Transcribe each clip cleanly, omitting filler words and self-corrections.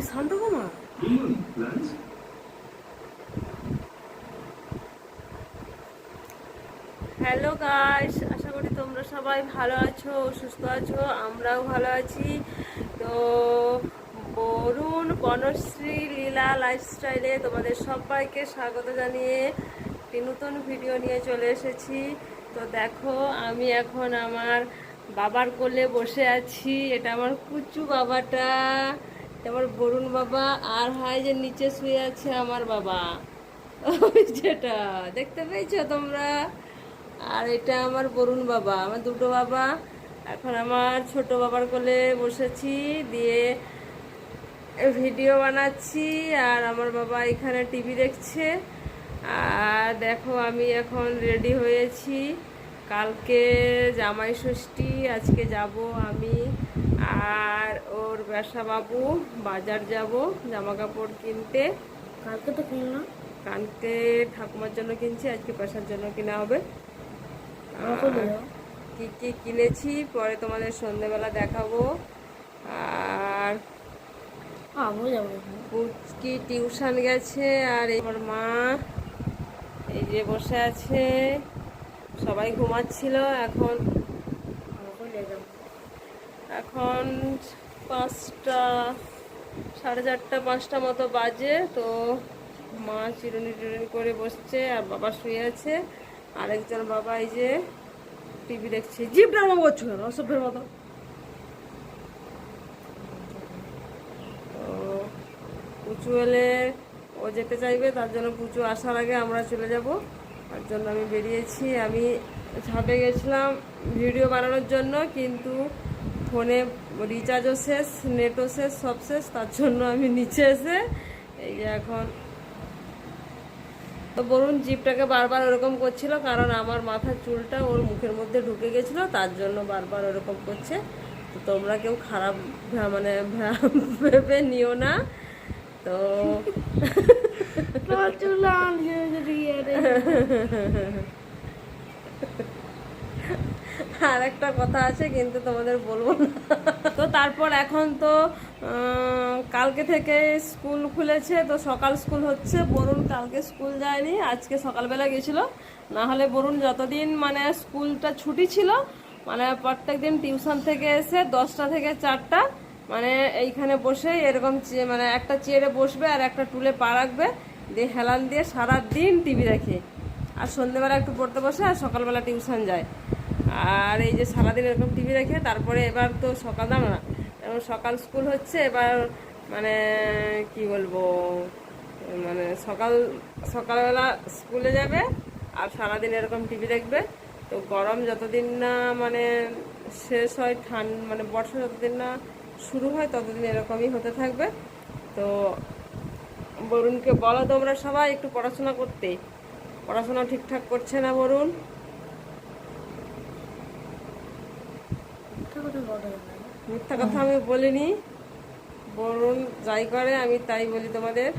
শান্ত Kumar. Hello guys, আশা করি তোমরা সবাই ভালো আছো, সুস্থ আছো। আমরাও ভালো আছি। তো বরুণ বনশ্রী লীলা লাইফস্টাইলে তোমাদের সবাইকে স্বাগত জানিয়ে একটি নতুন ভিডিও নিয়ে চলে এসেছি। তো দেখো, আমি এখন আমার বাবার কোলে বসে আছি। এটা আমার কুচু বাবাটা, এটা আমার বরুণ বাবা। আর হয় যে নিচে শুয়ে আছে আমার বাবা, ওই যেটা দেখতে পেয়েছো তোমরা। আর এটা আমার বরুণ বাবা, আমার দুটো বাবা। এখন আমার ছোট বাবার কোলে বসেছি, দিয়ে ভিডিও বানাচ্ছি। আর আমার বাবা এখানে টিভি দেখছে। আর দেখো, আমি এখন রেডি হয়েছি। কালকে জামাই ষষ্ঠী, আজকে যাব আমি আর ওর ব্যবসা বাবু বাজার যাব জামা কাপড় কিনতে। কালকে তো কিনলাম, কালকে ঠাকুমার জন্য কিনছি, আজকে পেশার জন্য কিনা হবে। কি কি কিনেছি পরে তোমাদের সন্ধ্যেবেলা দেখাবো। আর পুচকি টিউশন গেছে, আর আমার মা এই যে বসে আছে। সবাই ঘুমাচ্ছিল। এখন এখন 5টা, 4:30, 5টা মতো বাজে। তো মা চিরুনি টিরুনি করে বসছে, আর বাবা শুয়ে আছে। আরেকজন বাবা এই যে টিভি দেখছে। জিপ ড্রামা করছো কেন অসভ্যের মতো? তো পুচু এলে ও যেতে চাইবে, তার জন্য পুচু আসার আগে আমরা চলে যাব। তার জন্য আমি বেরিয়েছি। আমি ছাদে গেছিলাম ভিডিও বানানোর জন্য, কিন্তু ফোনে রিচার্জও শেষ, নেটও শেষ, সব শেষ। তার জন্য আমি নিচে এসে এই যে এখন। তো বলুন, জিপটাকে বারবার ওরকম করছিল, কারণ আমার মাথার চুলটা ওর মুখের মধ্যে ঢুকে গেছিলো, তার জন্য বারবার ওরকম করছে। তো তোমরা কেউ খারাপ মানে ভেবে নিও না। তো আর একটা কথা আছে, কিন্তু তোমাদের বলবো না। তো তারপর এখন তো কালকে থেকে স্কুল খুলেছে, তো সকাল স্কুল হচ্ছে। বরুণ কালকে স্কুল যায়নি, আজকে সকালবেলা গেছিলো। না হলে বরুণ যতদিন মানে স্কুলটা ছুটি ছিল, মানে প্রত্যেক দিন টিউশন থেকে এসে 10টা থেকে 4টা মানে এইখানে বসে এরকম মানে একটা চেয়ারে বসবে আর একটা টুলে পা রাখবে, দিয়ে হেলান দিয়ে সারা দিন টিভি দেখে। আর সন্ধ্যেবেলা একটু পড়তে বসে, আর সকালবেলা টিউশন যায়। আর এই যে সারাদিন এরকম টিভি দেখে। তারপরে এবার তো সকাল দাঁড়ো না, এখন সকাল স্কুল হচ্ছে এবার। মানে কি বলবো, মানে সকালবেলা স্কুলে যাবে আর সারাদিন এরকম টিভি দেখবে। তো গরম যতদিন না মানে শেষ হয়, মানে বর্ষা যতদিন না শুরু হয়, ততদিন এরকমই হতে থাকবে। তো বরুণকে বলো তোমরা সবাই একটু পড়াশোনা করতে। পড়াশোনা ঠিকঠাক করছে না বরুণ। মিথ্যা কথা আমি বলিনি, বরুণ যাই করে আমি তাই বলি তোমাদের।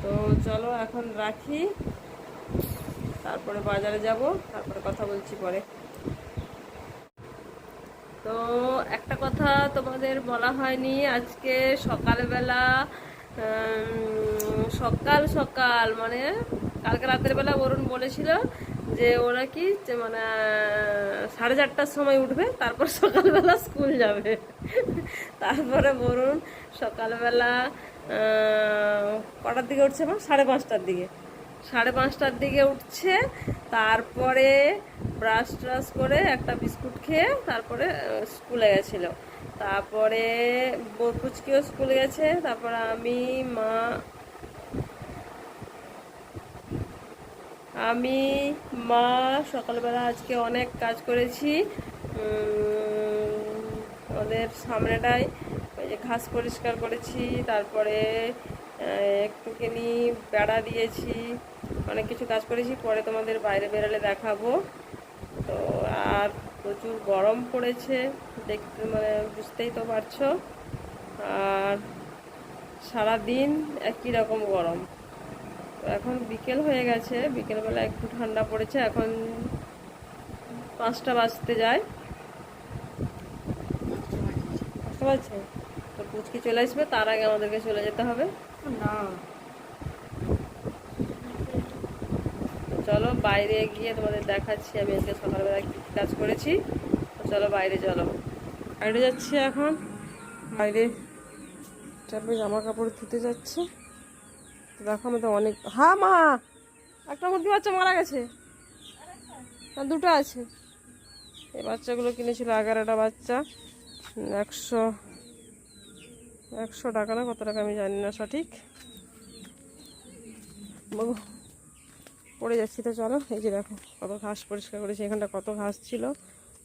তো চলো এখন রাখি, তারপরে বাজারে যাব, তারপরে কথা বলছি পরে। তো একটা কথা তোমাদের বলা হয়নি, আজকে সকালবেলা সকাল সকাল মানে কালকে রাতের বেলা বরুণ বলেছিল যে ওরা কি মানে 4:30টার সময় উঠবে, তারপর সকালবেলা স্কুল যাবে। তারপরে বরুণ সকালবেলা কটার দিকে উঠছে? 5:30টার দিকে, 5:30টার দিকে উঠছে। তারপরে ব্রাশ ট্রাশ করে একটা বিস্কুট খেয়ে তারপরে স্কুলে গেছিল। তারপরে পুচকিও স্কুলে গেছে। তারপরে আমি মা সকালবেলা আজকে অনেক কাজ করেছি। ওদের সামনেটাই ওই যে ঘাস পরিষ্কার করেছি, তারপরে একটুখানি বেড়া দিয়েছি, অনেক কিছু কাজ করেছি। পরে তোমাদের বাইরে বেরোলে দেখাবো। তো আর প্রচুর গরম পড়েছে, দেখতে মানে বুঝতেই তো পারছো। আর সারাদিন একই রকম গরম। তো এখন বিকেল হয়ে গেছে, বিকেলবেলা একটু ঠান্ডা পড়েছে। এখন 5টা বাজতে যায়, 5টা বাজছে। তো পুচকি চলে আসবে, তার আগে আমাদেরকে চলে যেতে হবে। না চলো বাইরে গিয়ে তোমাদের দেখাচ্ছি আমি আজকে সকালবেলা কী কী কাজ করেছি। তো চলো বাইরে, চলো বাইরে যাচ্ছি এখন। বাইরে চাপে জামা কাপড় ধুতে যাচ্ছে। তো দেখো আমি তো অনেক, হ্যাঁ মা একটা মুরগি বাচ্চা মারা গেছে, আর দুটো আছে। এই বাচ্চাগুলো কিনেছিল 11টা বাচ্চা, 100 টাকা না কত টাকা আমি জানি না সঠিক। পড়ে যাচ্ছি। তো চলো, এই যে দেখো কত ঘাস পরিষ্কার করেছি, এখানটা কত ঘাস ছিল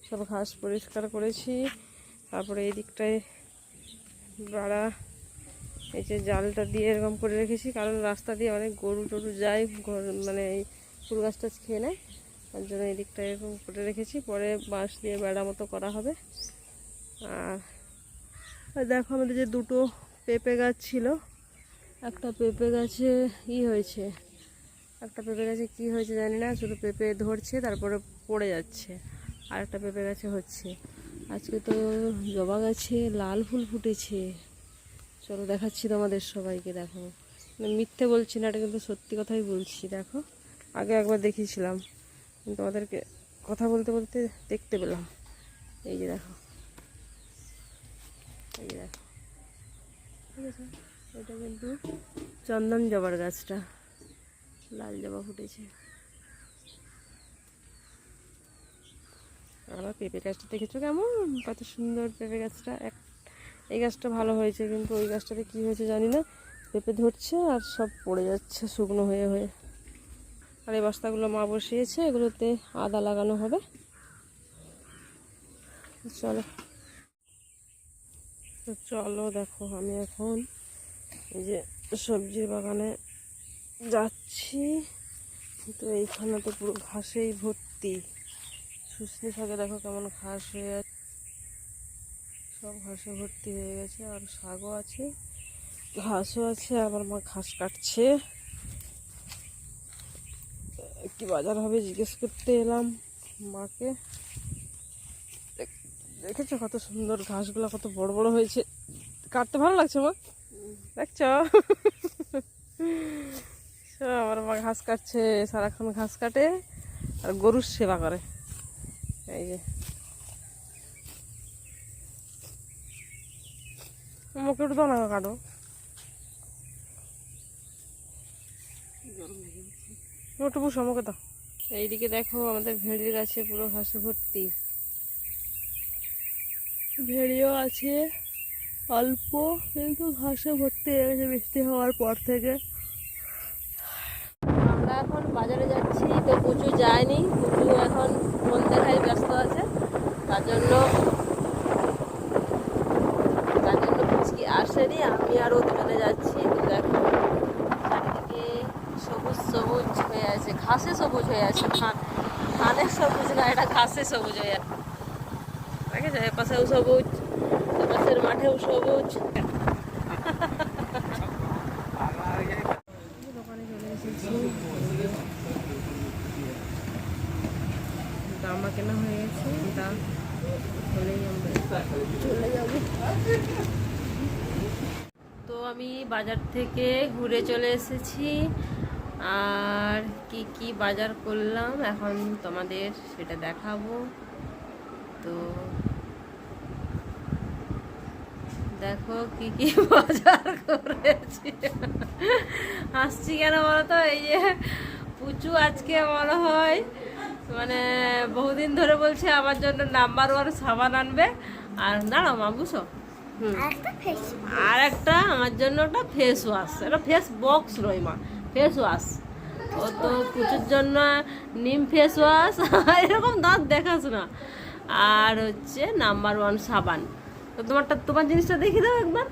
সব ঘাস পরিষ্কার করেছি। তারপরে এই দিকটায় বাড়া এই যে জালটা দিয়ে এরকম করে রেখেছি, কারণ রাস্তা দিয়ে অনেক গরু টরু যায়, মানে এই ফুল গাছ টাছ খেয়ে নেয়, তার জন্য এই দিকটা এরকম করে রেখেছি। পরে বাঁশ দিয়ে বেড়া মতো করা হবে। আর দেখো আমাদের যে দুটো পেঁপে গাছ ছিল, একটা পেঁপে গাছে হয়েছে, একটা পেঁপে গাছে কী হয়েছে জানি না, শুধু পেঁপে ধরছে তারপরে পড়ে যাচ্ছে। আর একটা পেঁপে গাছে হচ্ছে। আজকে তো জবা গাছে লাল ফুল ফুটেছে। চলো দেখাচ্ছি তোমাদের সবাইকে, দেখো মানে মিথ্যে বলছি না, এটা কিন্তু সত্যি কথাই বলছি। দেখো আগে একবার দেখিয়েছিলাম, কিন্তু তোমাদেরকে কথা বলতে বলতে দেখতে পেলাম। এই যে দেখো, এই যে দেখো, ঠিক আছে, এটা কিন্তু চন্দন জবার গাছটা, লাল জবা ফুটেছে। আবার পেঁপে গাছটা দেখেছো কেমন, কত সুন্দর পেঁপে গাছটা। এই গাছটা ভালো হয়েছে, কিন্তু ওই গাছটাতে কী হয়েছে জানি না, পেঁপে ধরছে আর সব পড়ে যাচ্ছে শুকনো হয়ে হয়ে। আর এই বস্তাগুলো মা বসিয়েছে, এগুলোতে আদা লাগানো হবে। চলো, তো চলো দেখো আমি এখন এই যে সবজির বাগানে যাচ্ছি। তো এইখানে তো পুরো ঘাসেই ভর্তি, শুষ্নি শাকে দেখো কেমন ঘাস হয়ে আছে, সব ঘাসে ভর্তি হয়ে গেছে। আর শাকও আছে, ঘাসও আছে। আবার মা ঘাস কাটছে। কি বাজার হবে জিজ্ঞেস করতে এলাম মাকে। দেখেছো কত সুন্দর ঘাসগুলো, কত বড় বড় হয়েছে, কাটতে ভালো লাগছে মা, দেখছো? আমার মা ঘাস কাটছে, সারাক্ষণ ঘাস কাটে আর গরুর সেবা করে। এই যে মুখে একটু দাও না, কাটো। একটু বুঝো আমাকে দাও। এইদিকে দেখো আমাদের ভেড়ির গাছে পুরো ঘাসে ভর্তি, ভেড়িও আছে অল্প, কিন্তু ঘাসে ভর্তি হয়ে গেছে বৃষ্টি হওয়ার পর থেকে। আমরা এখন বাজারে যাচ্ছি, তো পুচু যায়নি, পুচু এখন ফোন দেখায় ব্যস্ত আছে, তার জন্য পুচকি আসেনি, আমি আরও দুজনে যাচ্ছি। তো দেখো চারিদিকে সবুজ সবুজ হয়ে আছে, ঘাসে সবুজ হয়ে আছে, ধানের সবুজ না, এটা ঘাসে সবুজ হয়ে আছে। দেখেছো এপাশেও সবুজ, এপাশের মাঠেও সবুজ। দোকানে চলে এসেছি, জামা কেনা হয়ে গেছে, এটা হলেই আমরা চলে যাব। তো আমি বাজার থেকে ঘুরে চলে এসেছি, আর কি কি বাজার করলাম এখন তোমাদের সেটা দেখাবো। তো দেখো কি কি বাজার করেছি। হাসছি কেন বলো তো, এই যে পুচু আজকে মনে হয় মানে বহুদিন ধরে বলছে আমার জন্য নাম্বার 1 সাবান আনবে, আর দাঁড়াও মা বুঝো, আর একটা আমার জন্য একটা ফেস ওয়াশ, একটা ফেস বক্স নয় মা, ফেস ওয়াশ। ও তো পুচুর জন্য নিম ফেস ওয়াশ, এরকম দাঁত দেখাস না, আর হচ্ছে নাম্বার 1 সাবান। তো তোমার জিনিসটা দেখে দাও একবার।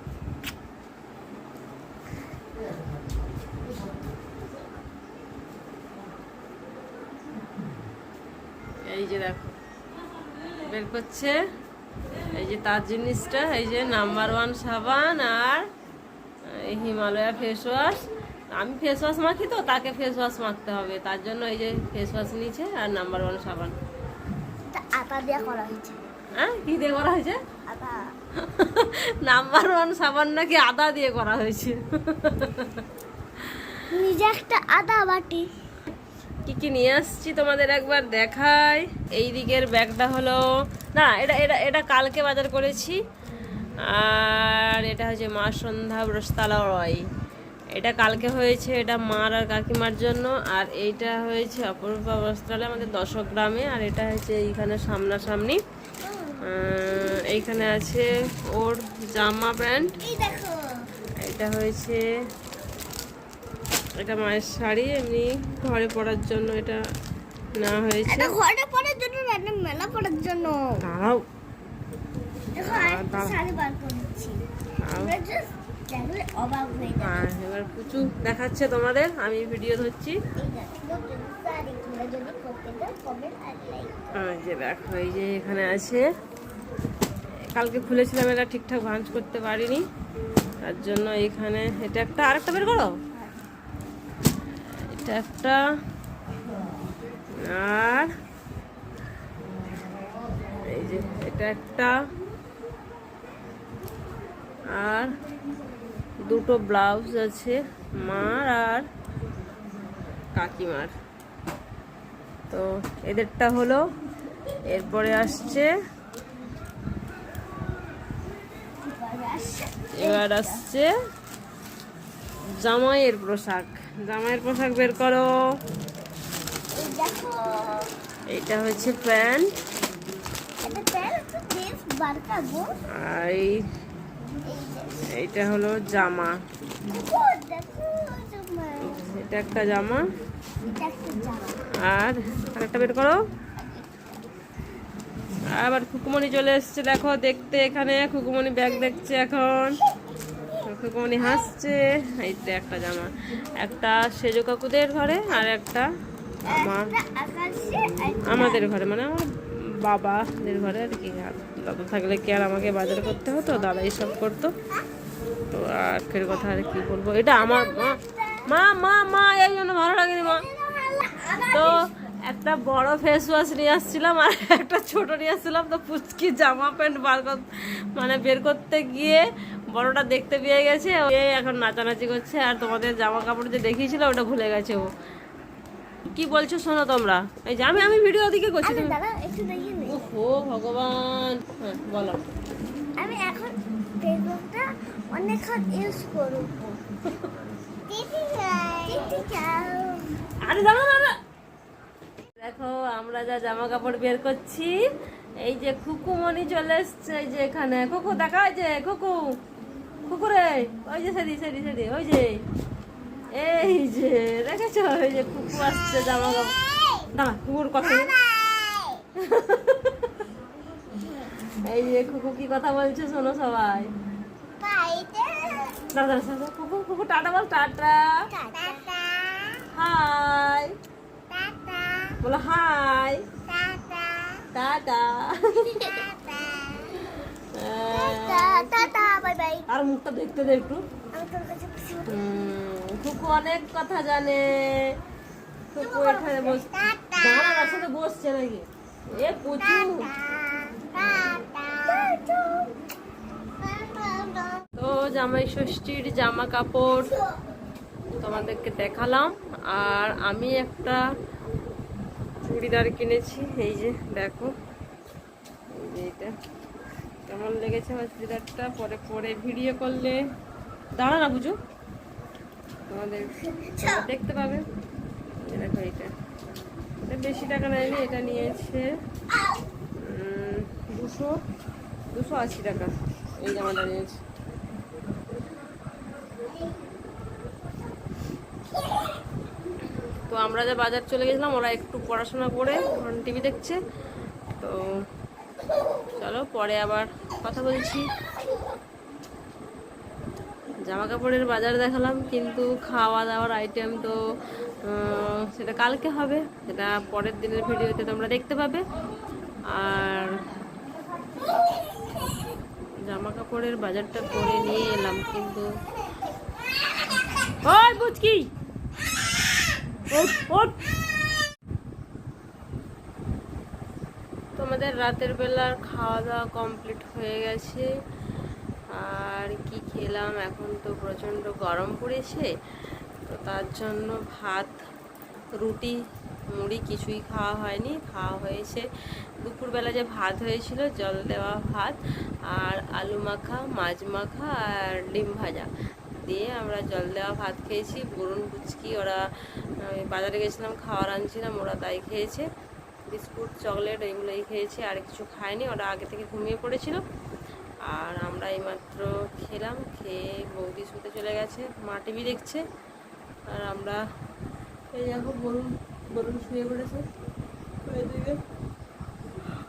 এই যে দেখো বের করছে, এই যে তার জিনিসটা, এই যে নাম্বার 1 সাবান আর হিমালয়া ফেস ওয়াশ। আমি ফেস ওয়াশ মাখি, তো তাকে ফেস ওয়াশ মাখতে হবে, তার জন্য এই যে ফেস ওয়াশ নিয়েছে আর নাম্বার 1 সাবান। আটা দিয়ে করা হয়েছে। হ্যাঁ কি দিয়ে করা হয়েছে? নাম্বার 1 সাবান নাকি আদা দিয়ে করা হয়েছে। নিজে একটা আদা বাটি। কি কি নিয়ে আসছি তোমাদের একবার দেখাই। এই দিকের ব্যাগটা হলো, না এটা এটা এটা কালকে বাজার করেছি। আর এটা হচ্ছে মা সন্ধ্যা ব্রস্তালয়, এটা কালকে হয়েছে, এটা মার আর কাকিমার জন্য। আর এইটা হয়েছে অপরূপা বস্ত্রালয় আমাদের 10 গ্রামে। আর এটা হচ্ছে এইখানে সামনাসামনি। এইখানে আছে ওর জামা প্যান্ট। এটা হয়েছে, এটা মায়ের শাড়ি এমনি ঘরে পরার জন্য এটা নেওয়া হয়েছে। এটা ঘরে পরার জন্য না, এটা মেলা পরার জন্য। দাঁড়াও দেখো একটা শাড়ি বার করেছি, আমরা জাস্ট দেখলে অবাক হয়ে যাবে। হ্যাঁ এবার পুচু দেখাচ্ছে তোমাদের, আমি ভিডিও ধরছি। এই দেখো শাড়ি তোমরা যদি করতে দাও কমেন্ট আর লাইক। এই যে দেখো, এই যে এখানে আছে, কালকে খুলেছিলাম, এটা ঠিকঠাক ভাঁজ করতে পারিনি, তার জন্য এখানে এটা একটা, আরেকটা বের করো, এটা একটা, আর এই যে এটা একটা, আর দুটো ব্লাউজ আছে মার আর কাকিমার। তো এদেরটা হলো, এরপরে আসছে, এবার আসছে জামাইয়ের পোশাক। জামাইয়ের পোশাক বের করো। এই দেখো এইটা হচ্ছে প্যান্ট, এটা প্যান্ট ড্রেস বার করব। আর এইটা হলো জামা, দেখো দেখো জামা, এটা একটা জামা। এটা একটা জামা। আর আরেকটা বের করো। আবার খুকুমনি চলে এসছে দেখো দেখতে, এখানে খুকুমনি ব্যাগ দেখছে এখন, খুকুমনি হাসছে। এইটা একটা জামা, একটা সেজো কাকুদের ঘরে, আর একটা আমার আমাদের ঘরে, মানে আমার বাবাদের ঘরে আর কি। দাদা থাকলে কি আর আমাকে বাজার করতে হতো, দাদা এইসব করতো। তো আর ফের কথা আর কি বলবো, এটা আমার মা মা মা এই জন্য ভালো লাগেনি মা। তো একটা বড় ফেস ওয়াশ নিয়ে আসছিলাম আর একটা ছোট নিয়ে আসছিলাম। তো পুচকি জামা প্যান্ট মানে বের করতে গিয়ে বড়টা দেখতে পেয়ে গেছে, ও এখন নাচানাচি করছে। আর তোমাদের জামা কাপড় যে দেখিয়েছিল ওটা ভুলে গেছে ও। কি বলছো শোনো তোমরা, এই যে আমি ভিডিও দিকে করছি, তুমি দাদা একটু দেখিয়ে নে। ওহো ভগবান। হ্যাঁ বলো। আমি এখন ফেসবুকটা অনেকক্ষণ ইউজ করব। আরে জানো না, দেখো আমরা যা জামা কাপড় বের করছি, এই যে খুকুমনি চলে এসছে, এই যে এখানে খুকু দেখা, এই যে খুকু, খুকুরে ওই যে সেদি সেদি সেদি, ওই যে এই যে দেখেছো, ওই যে খুকু আসছে জামা কাপড়। দাঁড়া কুকুর কথা, এই যে খুকু কি কথা বলছে শোনো সবাই। দাদা কুকু কুকু টাটা বল, টাটা হাই বলো, হাই টাটা। আর মুখটা দেখতে দে একটু। খুকু অনেক কথা জানে। খুকু এখানে বসে, দাঁড়ার সাথে বসছে নাকি? এ প্রচুর। তো জামাই ষষ্ঠীর জামা কাপড় তোমাদেরকে দেখালাম। আর আমি একটা চুড়িদার কিনেছি, এই যে দেখো, এই যে এটা কেমন লেগেছে আমার চুড়িদারটা, পরে পরে ভিডিও করলে, দাঁড়া না বুঝো, তোমাদের দেখতে পাবে। দেখো এটা বেশি টাকা নেয়নি, এটা নিয়েছে 280 টাকা, এই জামাটা নিয়েছে। তো আমরা যে বাজার চলে গেছিলাম, ওরা একটু পড়াশোনা করে টিভি দেখছে। তো চলো পরে আবার কথা বলছি। জামা কাপড়ের বাজার দেখালাম, কিন্তু খাওয়া দাওয়ার আইটেম তো সেটা কালকে হবে, সেটা পরের দিনের ভিডিওতে তোমরা দেখতে পাবে। আর জামা কাপড়ের বাজারটা করে নিয়ে এলাম, কিন্তু ওই বুঝকি তো আমাদের রাতের বেলার খাওয়া দাওয়া কমপ্লিট হয়ে গেছে। আর কি খেলাম, এখন তো প্রচণ্ড গরম পড়েছে, তো তার জন্য ভাত, রুটি, মুড়ি কিছুই খাওয়া হয়নি। খাওয়া হয়েছে দুপুরবেলা যে ভাত হয়েছিল, জল দেওয়া ভাত আর আলু মাখা, মাছ মাখা আর ডিম ভাজা দিয়ে আমরা জল দেওয়া ভাত খেয়েছি। বরুণ, পুচকি ওরা বাজারে গেছিলাম, খাওয়ার আনছিলাম, ওরা তাই খেয়েছে। বিস্কুট, চকলেট এগুলোই খেয়েছে, আর কিছু খায়নি, ওরা আগে থেকে ঘুমিয়ে পড়েছিল। আর আমরা এইমাত্র খেলাম, খেয়ে বৌদি শুতে চলে গেছে, মা টিভি দেখছে। আর আমরা এই দেখো বরুণ বরুণ শুয়ে পড়েছে ওইদিকে,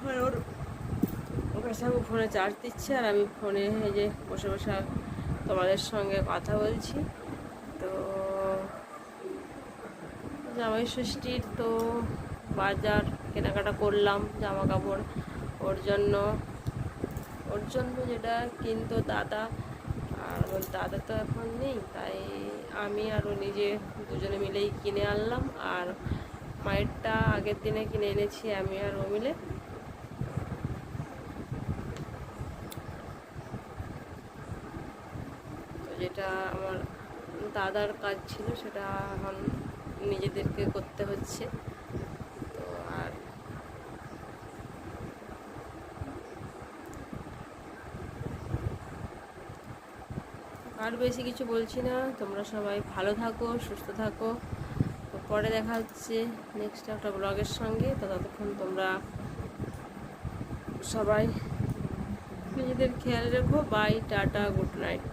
আর ওর কাছে ফোনে চার্জ দিচ্ছে, আর আমি ফোনে এই যে বসে বসে তোমাদের সঙ্গে কথা বলছি। তো জামাই ষষ্ঠীর তো বাজার কেনাকাটা করলাম, জামা কাপড় ওর জন্য যেটা কিনতো দাদা, আর ওর দাদা তো এখন নেই, তাই আমি আর ও নিজে দুজনে মিলেই কিনে আনলাম। আর মায়েরটা আগের দিনে কিনে এনেছি আমি আর ও মিলে। তো যেটা আমার দাদার কাজ ছিল সেটা এখন নিজেদেরকে করতে হচ্ছে। তো আর বেশি কিছু বলছি না, তোমরা সবাই ভালো থাকো, সুস্থ থাকো। তো পরে দেখা হচ্ছে নেক্সট একটা ব্লগের সঙ্গে। তো ততক্ষণ তোমরা সবাই নিজেদের খেয়াল রেখো। Bye, tata, good night.